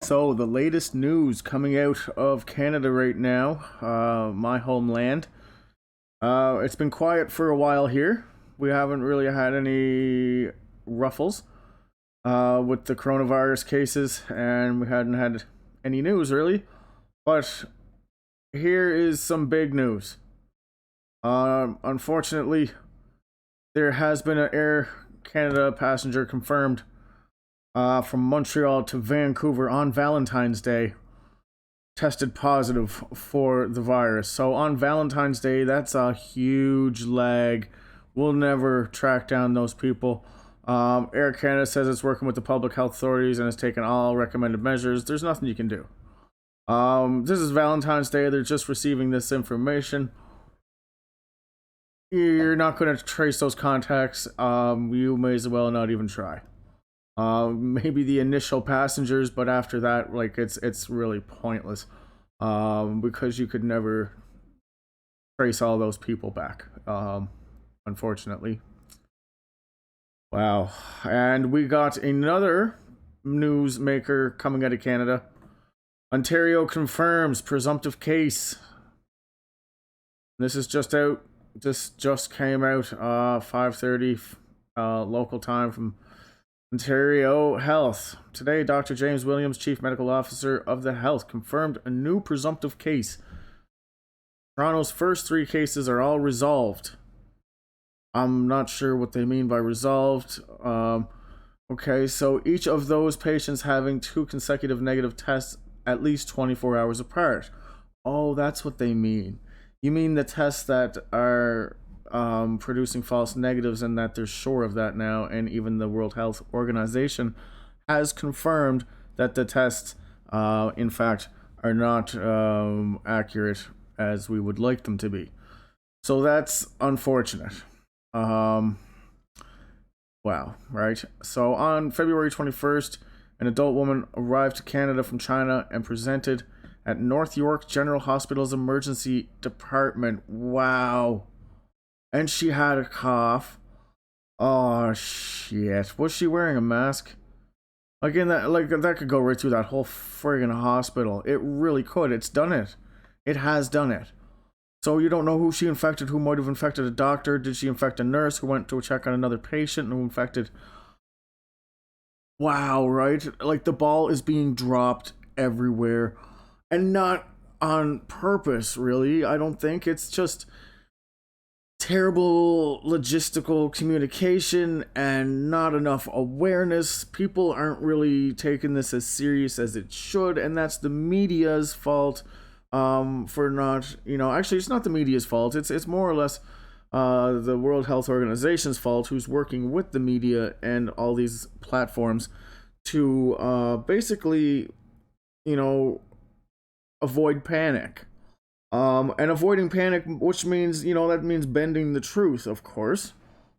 So, the latest news coming out of Canada right now, my homeland. It's been quiet for a while here. We haven't really had any ruffles with the coronavirus cases, and we hadn't had any news really. But here is some big news. Unfortunately, there has been an Air Canada passenger confirmed from Montreal to Vancouver on Valentine's Day tested positive for the virus. So on Valentine's Day, that's a huge lag. We'll never track down those people. Air Canada says it's working with the public health authorities and has taken all recommended measures. There's nothing you can do. This is Valentine's Day. They're just receiving this information. You're not going to trace those contacts. You may as well not even try. Maybe the initial passengers, but after that, like it's really pointless. Because you could never trace all those people back. Unfortunately. Wow. And we got another newsmaker coming out of Canada. Ontario confirms presumptive case. This is just out. This just came out 5:30 local time from Ontario Health. Today, Dr. James Williams, Chief Medical Officer of the Health, confirmed a new presumptive case. Toronto's first 3 cases are all resolved. I'm not sure what they mean by resolved. Okay, so each of those patients having 2 consecutive negative tests at least 24 hours apart. Oh, that's what they mean. You mean the tests that are producing false negatives, and that they're sure of that now, and even the World Health Organization has confirmed that the tests, in fact, are not accurate as we would like them to be. So that's unfortunate. Wow, right? So on February 21st, an adult woman arrived to Canada from China and presented at North York General Hospital's emergency department. Wow. And she had a cough. Oh shit. Was she wearing a mask? Again, that could go right through that whole friggin' hospital. It really could. It's done it. It has done it. So you don't know who she infected, who might have infected a doctor. Did she infect a nurse who went to check on another patient and who infected? Wow, right? Like, the ball is being dropped everywhere. And not on purpose, really. I don't think. It's just terrible logistical communication and not enough awareness. People aren't really taking this as serious as it should, and that's the media's fault for not, actually it's not the media's fault. It's more or less the World Health Organization's fault, who's working with the media and all these platforms to basically, avoid panic. And avoiding panic, which means, that means bending the truth, of course.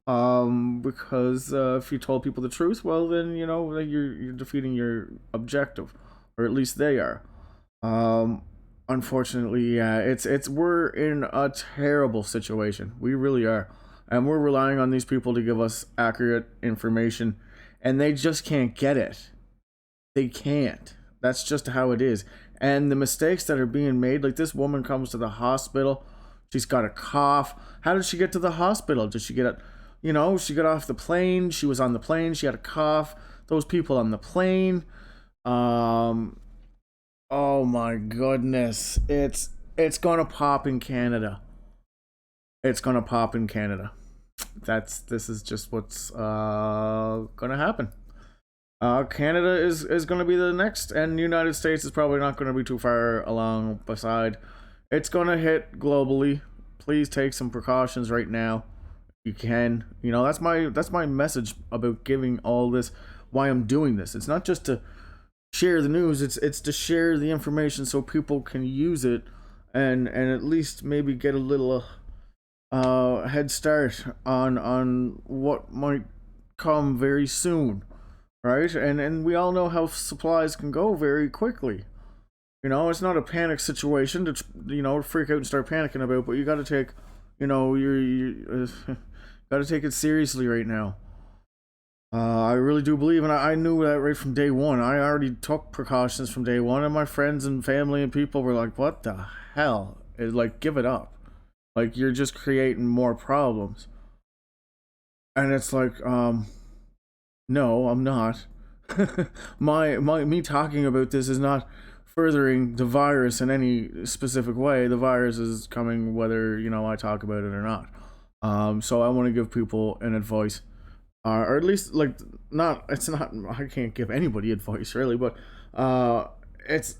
Because if you told people the truth, well, then, you're defeating your objective, or at least they are. Unfortunately, yeah, we're in a terrible situation. We really are. And we're relying on these people to give us accurate information, and they just can't get it. They can't. That's just how it is. And the mistakes that are being made, like this woman comes to the hospital, she's got a cough. How did she get to the hospital? Did she get, she got off the plane, she was on the plane, she had a cough. Those people on the plane, oh my goodness, it's gonna pop in Canada. It's gonna pop in Canada. This is just what's gonna happen. Canada is going to be the next, and the United States is probably not going to be too far along beside. It's going to hit globally. Please take some precautions right now. You can. That's my message about giving all this, why I'm doing this. It's not just to share the news, it's to share the information so people can use it and at least maybe get a little head start on what might come very soon. Right? And we all know how supplies can go very quickly. It's not a panic situation to, freak out and start panicking about, but you got to take, you got to take it seriously right now. I really do believe, and I knew that right from day one. I already took precautions from day one, and my friends and family and people were like, "What the hell?" Like, give it up. Like, you're just creating more problems. And it's like, no, I'm not. Me talking about this is not furthering the virus in any specific way. The virus is coming whether, I talk about it or not. So I want to give people an advice, or at least, like, not. It's not. I can't give anybody advice really, but I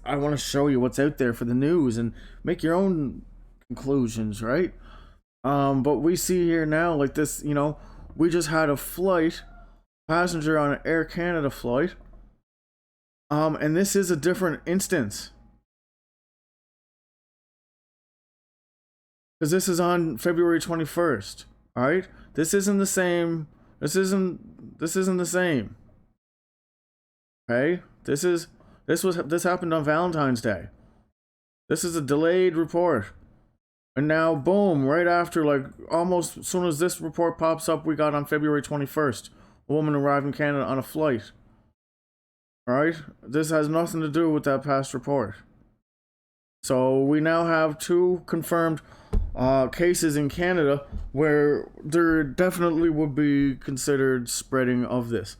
want to show you what's out there for the news and make your own conclusions, right? But we see here now, like this, we just had a passenger on an Air Canada flight. And this is a different instance. Because this is on February 21st. Alright? This isn't the same. This isn't the same. Okay? This happened on Valentine's Day. This is a delayed report. And now, boom, right after, like, almost as soon as this report pops up, we got on February 21st, a woman arrived in Canada on a flight. Alright? This has nothing to do with that past report. So, we now have 2 confirmed cases in Canada where there definitely would be considered spreading of this.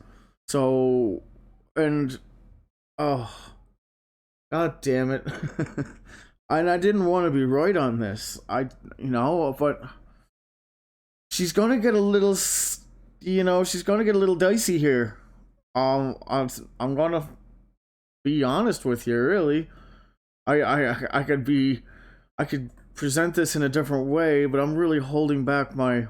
So, and, oh, god damn it. And I didn't want to be right on this. But she's gonna get a little, she's gonna get a little dicey here. I'm gonna be honest with you, really. I could present this in a different way, but I'm really holding back my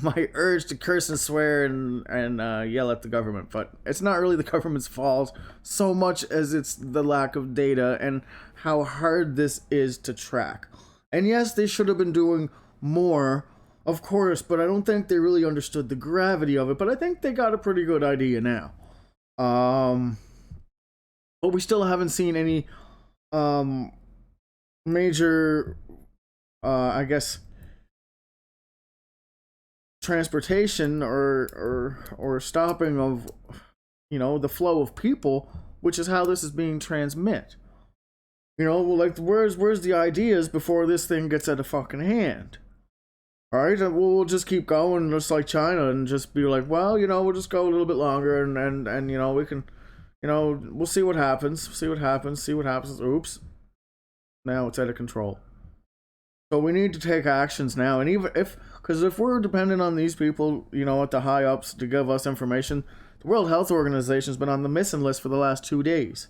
my urge to curse and swear and yell at the government. But it's not really the government's fault so much as it's the lack of data and how hard this is to track. And yes, they should have been doing more, of course, but I don't think they really understood the gravity of it. But I think they got a pretty good idea now. But we still haven't seen any major, I guess, transportation or stopping of the flow of people, which is how this is being transmitted. Like, where's the ideas before this thing gets out of fucking hand? Alright, we'll just keep going just like China and just be like, well, we'll just go a little bit longer and we can, we'll see what happens. See what happens. Oops. Now it's out of control. So we need to take actions now. And even because if we're dependent on these people, at the high ups to give us information, the World Health Organization's been on the missing list for the last 2 days.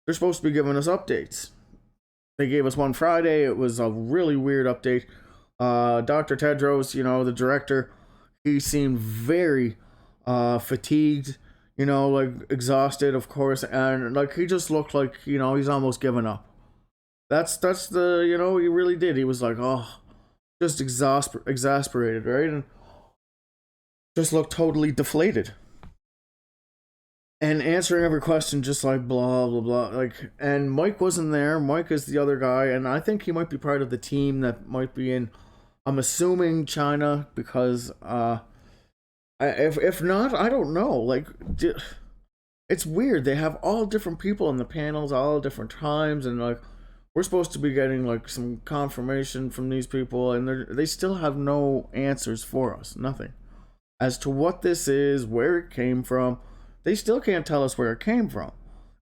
They're supposed to be giving us updates. They gave us one Friday. It was a really weird update. Dr. Tedros, the director, he seemed very fatigued, like exhausted, of course, and like he just looked like, he's almost given up. That's the, he really did. He was like, oh, just exasperated, right? And just looked totally deflated. And answering every question just like blah, blah, blah. Like, and Mike wasn't there. Mike is the other guy, and I think he might be part of the team that might be in, I'm assuming, China, because, if not, I don't know. Like, it's weird. They have all different people in the panels, all different times, and like, we're supposed to be getting like some confirmation from these people, and they still have no answers for us. Nothing as to what this is, where it came from. They still can't tell us where it came from,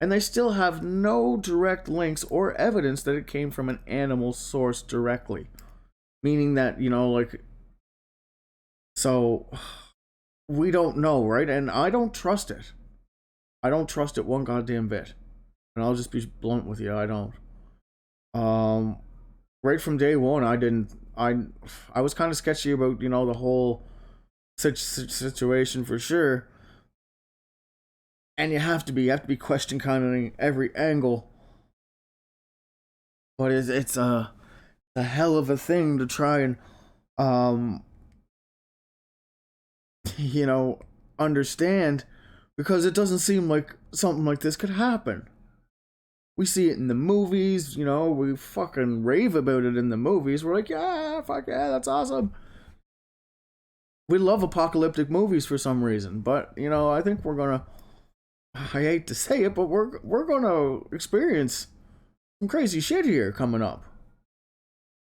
and they still have no direct links or evidence that it came from an animal source directly, meaning that so we don't know, right? And I don't trust it. I don't trust it one goddamn bit, and I'll just be blunt with you. I don't. Right from day one, I was kind of sketchy about the whole situation for sure, and you have to be questioning every angle, but it's a hell of a thing to try and understand, because it doesn't seem like something like this could happen. We see it in the movies, we fucking rave about it in the movies. We're like, yeah, fuck yeah, that's awesome. we love apocalyptic movies for some reason, but you know, I think we're gonna. I hate to say it, but we're gonna experience some crazy shit here coming up.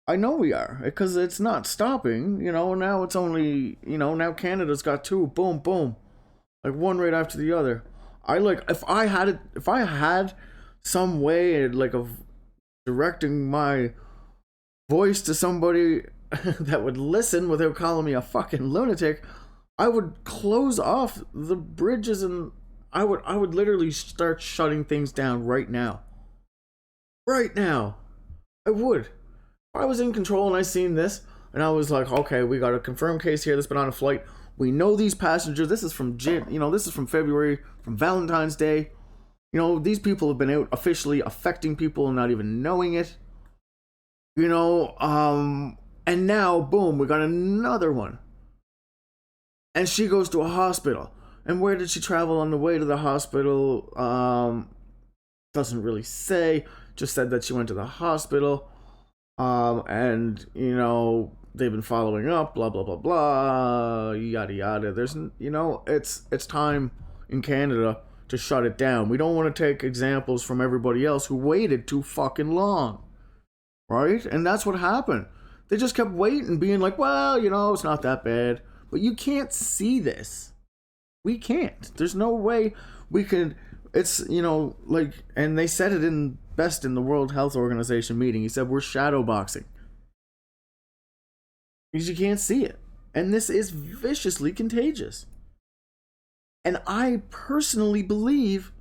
I know we are, because it's not stopping. You know, now it's only, you know, now Canada's got two, boom, boom, like one right after the other. I like if I had some way like of directing my voice to somebody that would listen without calling me a fucking lunatic, I would close off the bridges and I would literally start shutting things down right now. Right now. I would. If I was in control and I seen this and I was like, okay, we got a confirmed case here that's been on a flight. We know these passengers. This is from this is from February, from Valentine's Day. You know, these people have been out officially affecting people and not even knowing it. You know, and now, boom, we got another one. And she goes to a hospital. And where did she travel on the way to the hospital? Doesn't really say. Just said that she went to the hospital. And, you know, they've been following up, blah, blah, blah, blah, yada, yada. There's, you know, it's time in Canada to shut it down. We don't want to take examples from everybody else who waited too fucking long. Right? And that's what happened. They just kept waiting, being like, well, you know, it's not that bad. But you can't see this. We can't. There's no way we could. It's, you know, like, and they said it in best in the World Health Organization meeting. He said, we're shadowboxing. Because you can't see it. And this is viciously contagious. And I personally believe,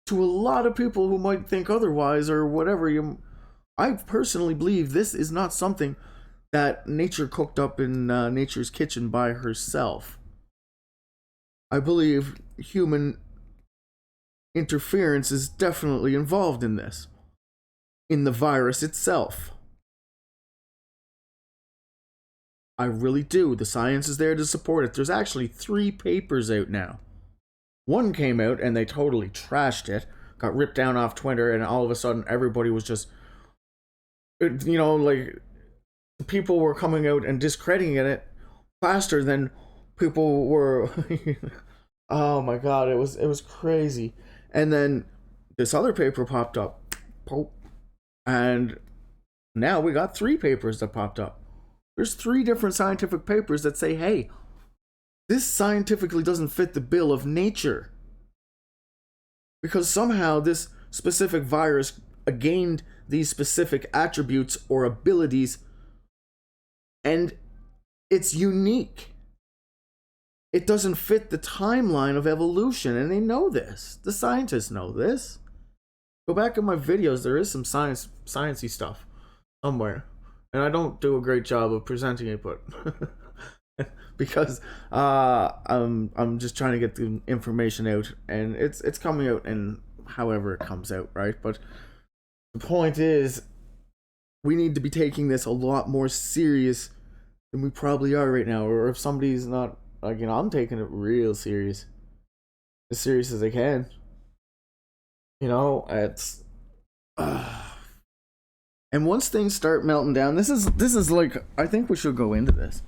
to a lot of people who might think otherwise or whatever, I personally believe this is not something that nature cooked up in nature's kitchen by herself. I believe human interference is definitely involved in this, in the virus itself. I really do. The science is there to support it. There's actually 3 papers out now. One came out and they totally trashed it, got ripped down off Twitter, and all of a sudden everybody was just, you know, like, people were coming out and discrediting it faster than people were. Oh my god, it was crazy. And then this other paper popped up, and now we got 3 papers that popped up. There's 3 different scientific papers that say, hey, this scientifically doesn't fit the bill of nature, because somehow this specific virus gained these specific attributes or abilities, and it's unique. It doesn't fit the timeline of evolution, and they know this. The scientists know this. Go back in my videos, there is some sciencey stuff somewhere. And I don't do a great job of presenting it, but because I'm just trying to get the information out, and it's coming out in however it comes out, right? But the point is, we need to be taking this a lot more serious than we probably are right now. Or if somebody's not, like, you know, I'm taking it real serious, as serious as I can. You know, it's and once things start melting down, this is like, I think we should go into this.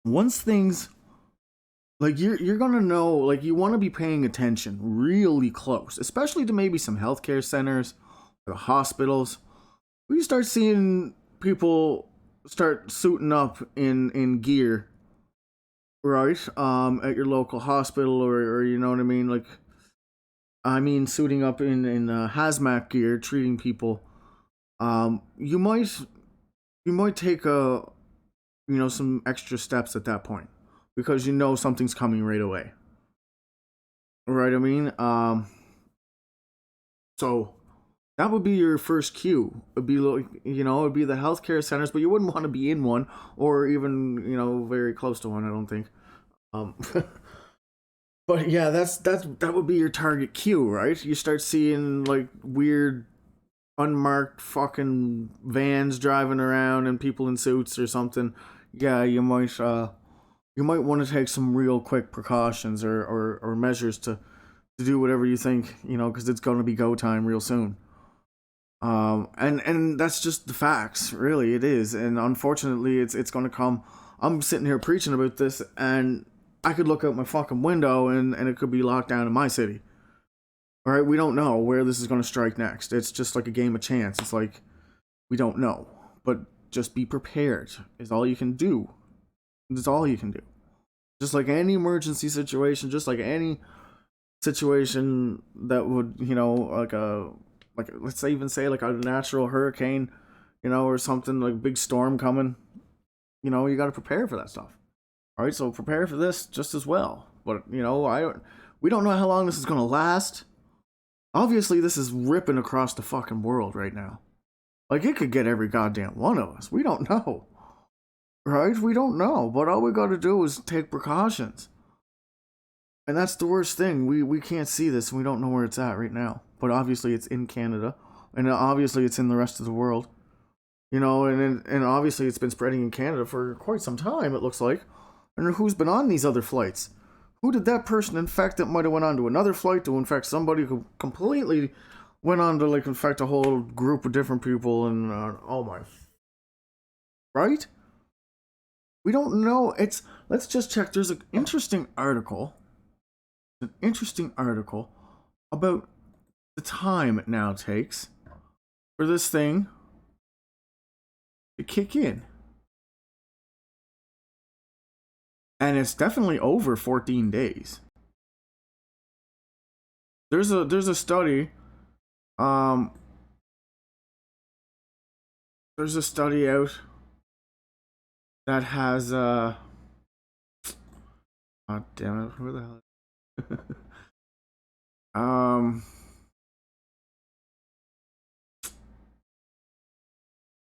Once things, like, you're gonna know, like, you want to be paying attention really close, especially to maybe some healthcare centers or the hospitals. We start seeing people start suiting up in gear, right? At your local hospital, or you know what I mean, like, I mean, suiting up in hazmat gear, treating people. You might take some extra steps at that point, because you know something's coming right away. Right? I mean, so that would be your first cue. It'd be like, you know, it'd be the healthcare centers, but you wouldn't want to be in one, or even, you know, very close to one, I don't think. But yeah, that would be your target cue, right? You start seeing, like, weird unmarked fucking vans driving around and people in suits or something. Yeah, you might want to take some real quick precautions or measures to do whatever you think, you know, because it's going to be go time real soon. And that's just the facts, really. It is, and unfortunately, it's going to come. I'm sitting here preaching about this, and I could look out my fucking window, and it could be locked down in my city. All right, we don't know where this is going to strike next. It's just like a game of chance. It's like we don't know, but just be prepared is all you can do. That's all you can do. Just like any emergency situation, just like any situation that would, like let's say even say like a natural hurricane, or something like a big storm coming, you got to prepare for that stuff. All right, so prepare for this just as well. But we don't know how long this is gonna last. Obviously, this is ripping across the fucking world right now. Like, it could get every goddamn one of us. We don't know. Right? We don't know. But all we gotta do is take precautions. And that's the worst thing. We can't see this, and we don't know where it's at right now. But obviously, it's in Canada. And obviously, it's in the rest of the world. And obviously, it's been spreading in Canada for quite some time, it looks like. And who's been on these other flights? Who did that person infect that might have went on to another flight to infect somebody who completely went on to like infect a whole group of different people? And oh my, right? We don't know. Let's just check. There's an interesting article about the time it now takes for this thing to kick in. And it's definitely over 14 days. There's a study. There's a study out that has God damn it, where the hell?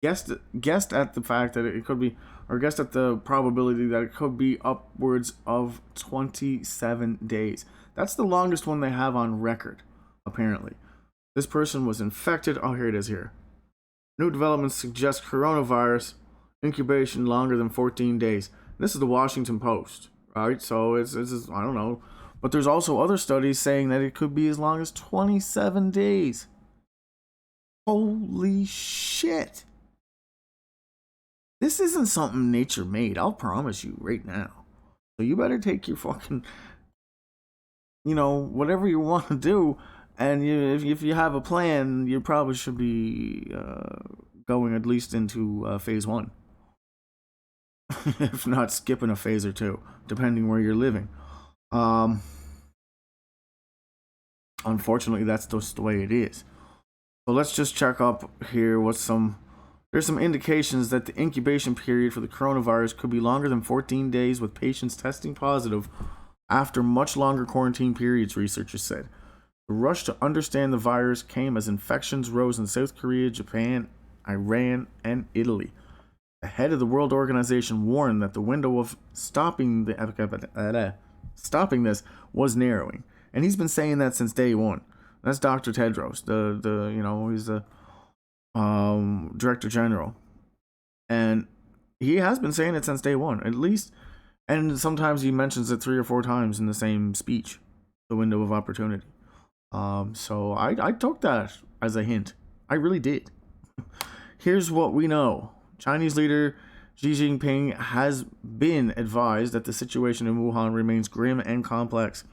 Guessed at the fact that it could be, or guessed at the probability that it could be upwards of 27 days. That's the longest one they have on record, apparently. This person was infected. Oh, here it is here. New developments suggest coronavirus incubation longer than 14 days. This is the Washington Post, right? So it's I don't know. But there's also other studies saying that it could be as long as 27 days. Holy shit. This isn't something nature made, I'll promise you right now. So you better take your fucking, whatever you want to do, and if you have a plan, you probably should be going at least into phase 1. If not skipping a phase or 2, depending where you're living. Unfortunately, that's just the way it is. So let's just check up here there's some indications that the incubation period for the coronavirus could be longer than 14 days, with patients testing positive after much longer quarantine periods, researchers said. The rush to understand the virus came as infections rose in South Korea, Japan, Iran, and Italy. The head of the World Organization warned that the window of stopping this was narrowing, and he's been saying that since day one. That's Dr. Tedros, he's the Director General, and he has been saying it since day one, at least. And sometimes he mentions it 3 or 4 times in the same speech, the window of opportunity. So I took that as a hint. I really did. Here's what we know. Chinese leader Xi Jinping has been advised that the situation in Wuhan remains grim and complex.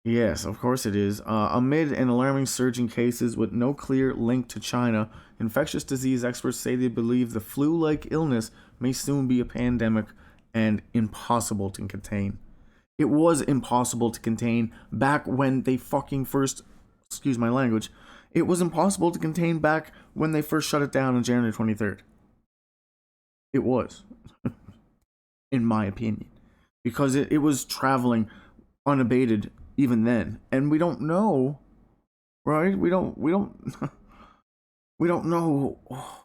Yes, of course it is. Amid an alarming surge in cases with no clear link to China, infectious disease experts say they believe the flu-like illness may soon be a pandemic and impossible to contain. It was impossible to contain back when they fucking first, excuse my language, it was impossible to contain back when they first shut it down on January 23rd. It was, in my opinion, because it was traveling unabated even then, and we don't know, right? We don't we don't know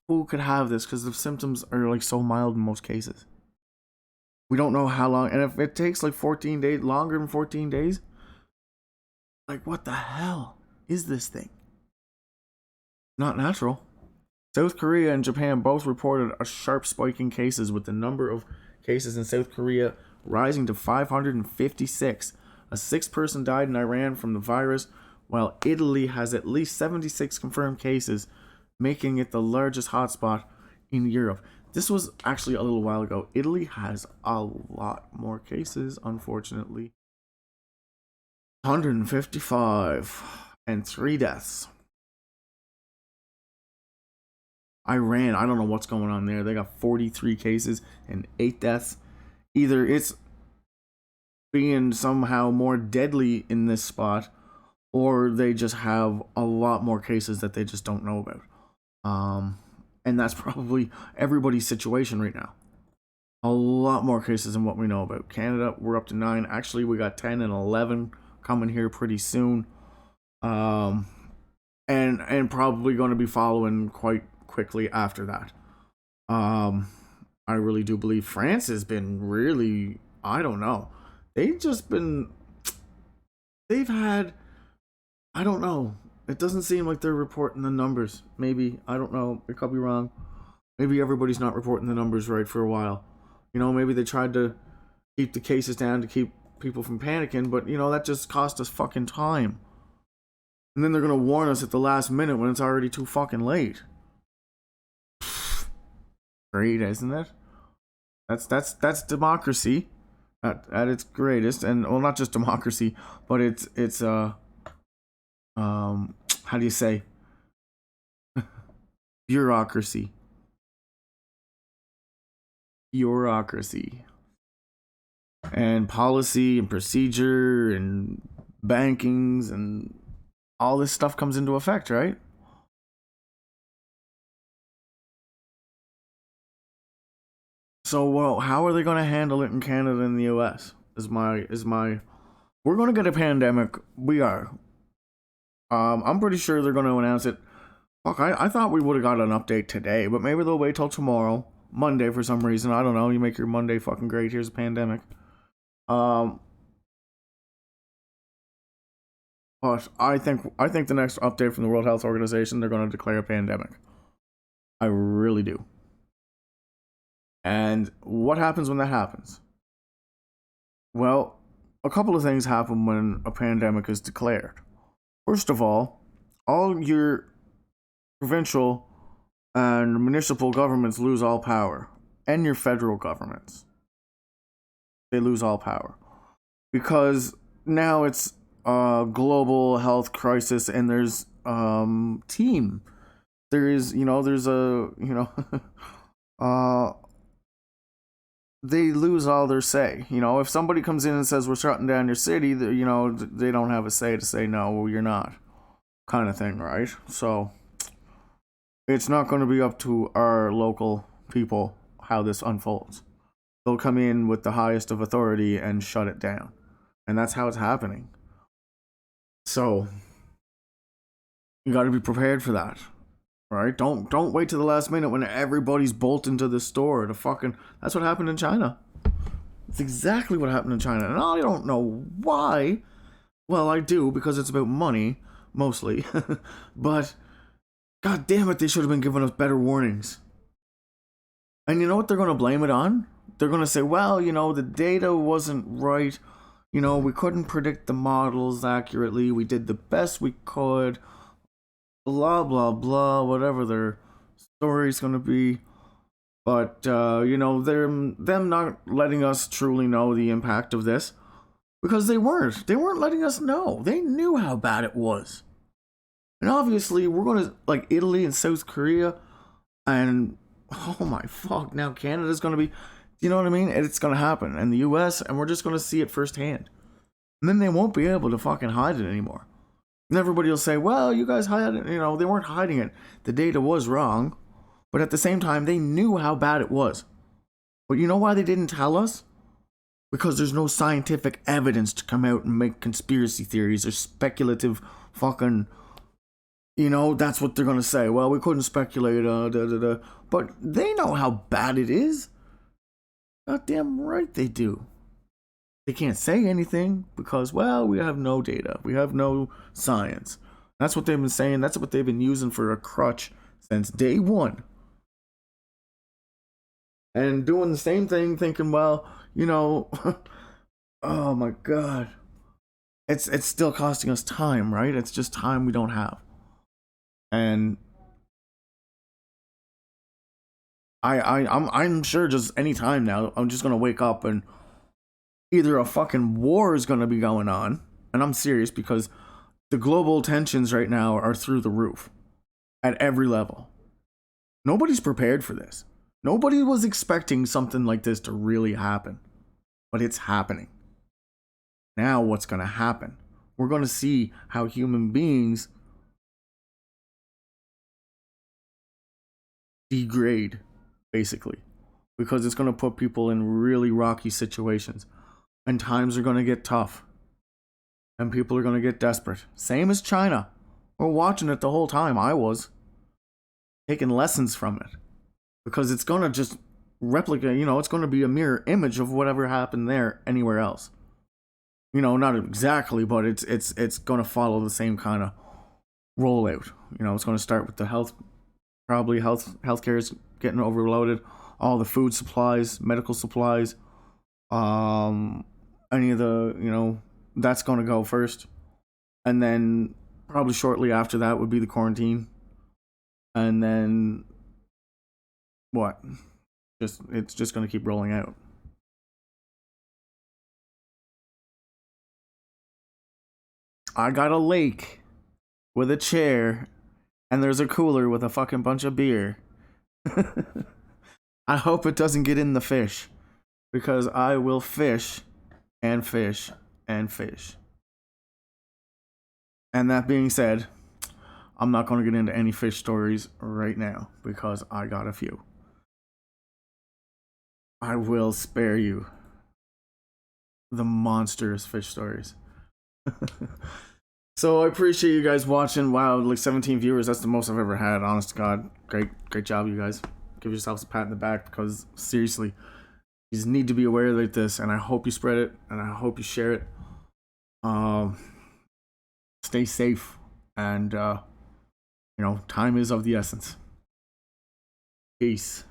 who could have this because the symptoms are like so mild in most cases. We don't know how long, and if it takes like 14 days, longer than 14 days, like what the hell is this thing? Not natural. South Korea and Japan both reported a sharp spike in cases, with the number of cases in South Korea rising to 556. A 6th person died in Iran from the virus, while Italy has at least 76 confirmed cases, making it the largest hotspot in Europe. This was actually a little while ago. Italy has a lot more cases, unfortunately. 155 and 3 deaths. Iran, I don't know what's going on there. They got 43 cases and 8 deaths. Either it's being somehow more deadly in this spot, or they just have a lot more cases that they just don't know about. And that's probably everybody's situation right now. A lot more cases than what we know about. Canada, we're up to 9. Actually, we got 10 and 11 coming here pretty soon. And probably going to be following quite quickly after that. I really do believe France has been really, I don't know. They've had, I don't know. It doesn't seem like they're reporting the numbers. Maybe, I don't know. It could be wrong. Maybe everybody's not reporting the numbers right for a while. You know, maybe they tried to keep the cases down to keep people from panicking, but, you know, that just cost us fucking time. And then they're going to warn us at the last minute when it's already too fucking late. Great, isn't it? That's democracy at its greatest. And, well, not just democracy, but it's how do you say? Bureaucracy. And policy and procedure and bankings and all this stuff comes into effect, right? So, well, how are they going to handle it in Canada and the US? We're going to get a pandemic. We are. I'm pretty sure they're going to announce it. Fuck, I thought we would have got an update today, but maybe they'll wait till tomorrow, Monday for some reason. I don't know. You make your Monday fucking great. Here's a pandemic. But I think the next update from the World Health Organization, they're going to declare a pandemic. I really do. And what happens when that happens? Well, a couple of things happen when a pandemic is declared. First of all your provincial and municipal governments lose all power, and your federal governments. They lose all power. Because now it's a global health crisis, and there's team. There's they lose all their say. You know, if somebody comes in and says we're shutting down your city, they don't have a say to say no, well, you're not, kind of thing, right? So it's not going to be up to our local people how this unfolds. They'll come in with the highest of authority and shut it down, and that's how it's happening. So you got to be prepared for that. Right? Don't wait to the last minute when everybody's bolting to the store to fucking. That's what happened in China. It's exactly what happened in China, and I don't know why. Well, I do, because it's about money mostly. But god damn it, they should have been giving us better warnings. And you know what they're going to blame it on? They're going to say, well, the data wasn't right. We couldn't predict the models accurately. We did the best we could. Blah blah blah, whatever their story's gonna be. But them not letting us truly know the impact of this, because they weren't letting us know. They knew how bad it was. And obviously we're gonna, like, Italy and South Korea, and oh my fuck, now Canada's gonna be, you know what I mean? And it's gonna happen, and the US, and we're just gonna see it firsthand. And then they won't be able to fucking hide it anymore. And everybody will say, well, you guys hide it. They weren't hiding it. The data was wrong. But at the same time, they knew how bad it was. But you know why they didn't tell us? Because there's no scientific evidence to come out and make conspiracy theories or speculative fucking. That's what they're going to say. Well, we couldn't speculate. But they know how bad it is. Goddamn right they do. They can't say anything because, well, we have no data. We have no science. That's what they've been saying. That's what they've been using for a crutch since day one. And doing the same thing, thinking, well, oh my god. it's still costing us time, right? It's just time we don't have. And I'm sure just any time now I'm just gonna wake up and either a fucking war is gonna be going on, and I'm serious because the global tensions right now are through the roof at every level. Nobody's prepared for this. Nobody was expecting something like this to really happen, but it's happening. Now what's gonna happen? We're gonna see how human beings degrade, basically, because it's going to put people in really rocky situations, and times are going to get tough, and people are going to get desperate. Same as China. We're watching it the whole time. I was taking lessons from it because it's going to just replicate, it's going to be a mirror image of whatever happened there anywhere else. Not exactly, but it's going to follow the same kind of rollout. It's going to start with the healthcare is getting overloaded, all the food supplies, medical supplies, any of the, that's going to go first, and then probably shortly after that would be the quarantine, and then what? It's just going to keep rolling out. I got a lake with a chair, and there's a cooler with a fucking bunch of beer. I hope it doesn't get in the fish, because I will fish and fish and fish. And that being said, I'm not going to get into any fish stories right now because I got a few. I will spare you the monstrous fish stories. So I appreciate you guys watching. Wow, like 17 viewers. That's the most I've ever had. Honest to God. Great job, you guys. Give yourselves a pat in the back because seriously, you just need to be aware of this, and I hope you spread it, and I hope you share it. Stay safe, and time is of the essence. Peace.